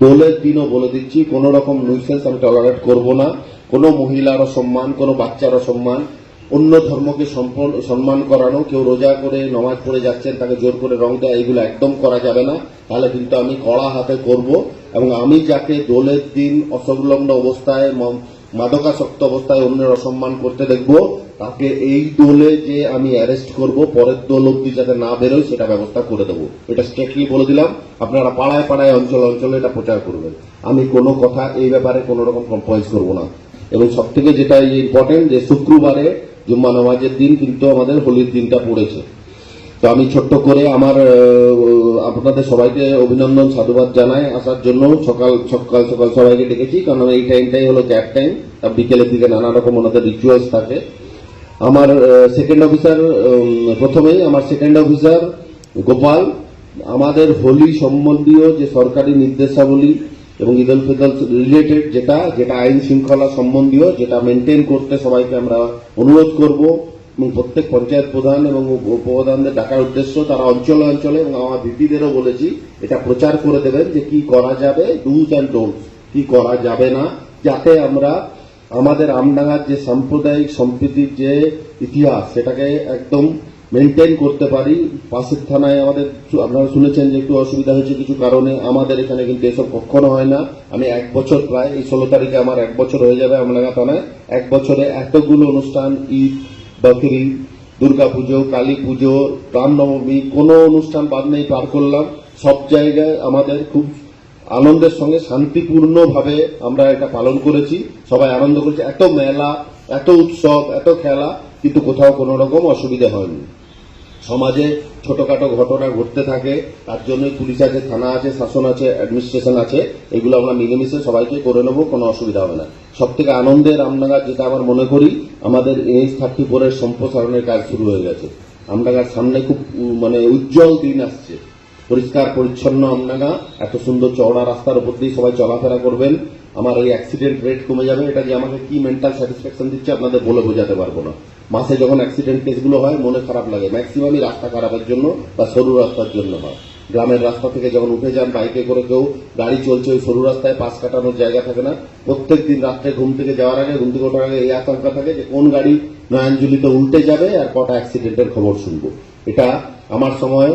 দোলের দিনও বলে দিচ্ছি, কোন রকম নুইসেন্স আমি টলারেট করব না। কোনো মহিলার সম্মান, কোনো বাচ্চার সম্মান, অন্য ধর্মকে সম্মান করানো, কেউ রোজা করে নমাজ পড়ে যাচ্ছেন তাকে জোর করে রং দেওয়া, এগুলো একদম করা যাবে না। তাহলে কিন্তু আমি কড়া হাতে করব। এবং আমি যাকে দোলের দিন অসংলগ্ন অবস্থায়, মাদকাসক্ত অবস্থায় অন্যের অসম্মান করতে দেখব, তাকে এই দোলে যে আমি অ্যারেস্ট করব, পরের দোল অব্দি যাতে না বেরোয় সেটা ব্যবস্থা করে দেবো। এটা স্ট্রিক্টলি বলে দিলাম। আপনারা পাড়ায় পাড়ায়, অঞ্চল অঞ্চলে এটা প্রচার করবেন। আমি কোনো কথা এই ব্যাপারে কোনো রকম কম্প্রোমাইজ করবো না। এবং সব থেকে যেটা ইম্পর্টেন্ট, যে শুক্রবারে জুম্মা নামাজের দিন কিন্তু আমাদের হোলির দিনটা পড়েছে। তো আমি ছোট্ট করে আমার আপনাদের সবাইকে অভিনন্দন, সাধুবাদ জানাই আসার জন্য। সকাল সকাল সকাল সবাইকে ডেকেছি, কারণ এই টাইমটাই হলো ক্যাব টাইম। আর বিকেলের দিকে নানা রকম ওনাদের রিচুয়ালস থাকে। আমার সেকেন্ড অফিসার, প্রথমেই আমার সেকেন্ড অফিসার গোপাল আমাদের হোলি সম্বন্ধীয় যে সরকারি নির্দেশাবলী এবং ঈদ উল ফিতর রিলেটেড যেটা আইন শৃঙ্খলা সম্বন্ধীয়, যেটা মেনটেন করতে সবাইকে আমরা অনুরোধ করব। এবং প্রত্যেক পঞ্চায়েত প্রধান এবং উপপ্রধানদের ডাকার উদ্দেশ্য, তারা অঞ্চলে অঞ্চলে, এবং আমার ভিপিদেরও বলেছি এটা প্রচার করে দেবেন যে কি করা যাবে, ডুজ অ্যান্ড ডোন্টস, কি করা যাবে না, যাতে আমরা আমাদের আমডাঙ্গার যে সাম্প্রদায়িক সম্প্রীতির যে ইতিহাস সেটাকে একদম মেনটেন করতে পারি। পাশের থানায় আমাদের, আপনারা শুনেছেন যে একটু অসুবিধা হয়েছে কিছু কারণে, আমাদের এখানে কিন্তু এসব কখনো হয় না। আমি 1 বছর, প্রায় এই 16 তারিখে আমার 1 বছর হয়ে যাবে আমডাঙ্গা থানায়। 1 বছরে এতগুলো অনুষ্ঠান, ঈদ, বকরিদ, দুর্গাপুজো, কালী পুজো, রামনবমী, কোনো অনুষ্ঠান বাদ নেই পার করলাম। সব জায়গায় আমাদের খুব আনন্দের সঙ্গে শান্তিপূর্ণভাবে আমরা এটা পালন করেছি। সবাই আনন্দ করেছে। এত মেলা, এত উৎসব, এত খেলা, কিন্তু কোথাও কোনো রকম অসুবিধা হয়নি। সমাজে ছোটখাটো ঘটনা ঘটতে থাকে, তার জন্যই পুলিশ আছে, থানা আছে, শাসন আছে, অ্যাডমিনিস্ট্রেশন আছে। এগুলো আমরা মিলেমিশে সবাইকে করে নেবো, কোনো অসুবিধা হবে না। সব থেকে আনন্দের আমডাঙ্গা যেটা আমার মনে করি, আমাদের NH 34 সম্প্রসারণের কাজ শুরু হয়ে গেছে। আমডাঙ্গার সামনে খুব উজ্জ্বল দিন আসছে। পরিষ্কার পরিচ্ছন্ন আমডাঙ্গা, এত সুন্দর চওড়া রাস্তার উপর দিয়ে সবাই চলাফেরা করবেন। আমার এই অ্যাক্সিডেন্ট রেট কমে যাবে। এটা যে আমাকে কি মেন্টাল স্যাটিসফ্যাকশন দিচ্ছে আপনাদের বলে বোঝাতে পারবো না। মাসে যখন অ্যাক্সিডেন্ট কেসগুলো হয় মনে খারাপ লাগে। ম্যাক্সিমামই রাস্তা খারাপের জন্য বা সরু রাস্তার জন্য হয়। গ্রামের রাস্তা থেকে যখন উঠে যান বাইকে করে, কেউ গাড়ি চলছে ওই সরু রাস্তায়, পাশ কাটানোর জায়গা থাকে না। প্রত্যেক দিন রাত্রে ঘুম থেকে যাওয়ার আগে, ঘুম থেকে ওঠার আগে এই আশঙ্কা থাকে যে কোন গাড়ি নয়নজুলিতে উল্টে যাবে আর কটা অ্যাক্সিডেন্টের খবর শুনবো। এটা আমার সময়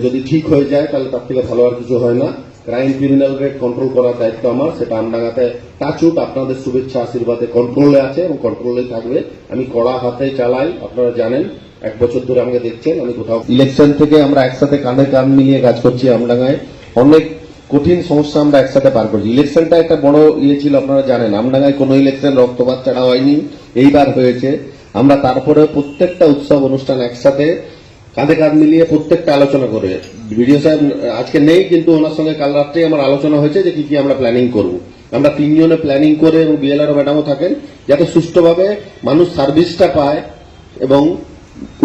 যদি ঠিক হয়ে যায় তাহলে তার থেকে ভালো আর কিছু হয় না। ক্রাইম ক্রিমিনাল রেট কন্ট্রোল করার দায়িত্ব আমার। সেটা আমডাঙ্গাতে টাচুট আপনাদের শুভেচ্ছা আশীর্বাদে কন্ট্রোলে আছে এবং কন্ট্রোলে থাকবে। আমি কড়া হাতে চালাই, আপনারা জানেন। 1 বছর ধরে আমাকে দেখছেন। আমি কোথাও ইলেকশন থেকে আমরা একসাথে কাঁধে কাঁধ মিলিয়ে কাজ করছি আমডাঙ্গায়। অনেক কঠিন সমস্যা আমরা একসাথে পার করছি। ইলেকশনটা একটা বড় ছিল, আপনারা জানেন। আমডাঙ্গায় কোনো ইলেকশন রক্তপাত ছাড়া হয়নি, এইবার হয়েছে। আমরা তারপরে প্রত্যেকটা উৎসব অনুষ্ঠান একসাথে কাঁধে কাঁধ মিলিয়ে প্রত্যেকটা আলোচনা করে। ভিডিও সাহেব আজকে নেই, কিন্তু ওনার সঙ্গে কাল রাত্রেই আমার আলোচনা হয়েছে যে কি কি আমরা প্ল্যানিং করব। আমরা 3 জনে প্ল্যানিং করে, এবং BLRO ম্যাডামও থাকেন, যাতে সুষ্ঠুভাবে মানুষ সার্ভিসটা পায় এবং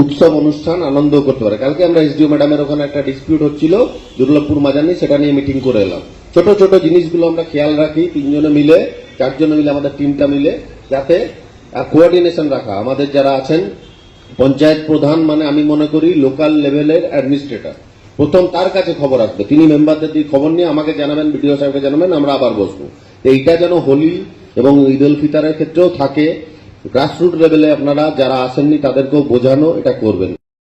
উৎসব অনুষ্ঠান আনন্দ করতে পারে। কালকে আমরা SDO ম্যাডামের ওখানে একটা ডিসপিউট হচ্ছিল দুর্লভপুর মাজানি, সেটা নিয়ে মিটিং করে এলাম। ছোট ছোট জিনিসগুলো আমরা খেয়াল রাখি, 3 জনে মিলে, 4 জনে মিলে, আমাদের টিমটা মিলে, যাতে কোঅর্ডিনেশন রাখা। আমাদের যারা আছেন পঞ্চায়েত প্রধান, মানে আমি মনে করি লোকাল লেভেলের অ্যাডমিনিস্ট্রেটর, প্রথম তার কাছে খবর আসবে। তিনি মেম্বারদের দিয়ে খবর নিয়ে আমাকে জানাবেন, BDO সাহেবকে জানাবেন, আমরা আবার বসবো। এইটা যেন হোলি এবং ঈদ উল ফিতরের ক্ষেত্রেও থাকে। গ্রাসরুট লেভেলে আপনারা যারা আসেননি তাদেরকেও বোঝানো, এটা করবেন।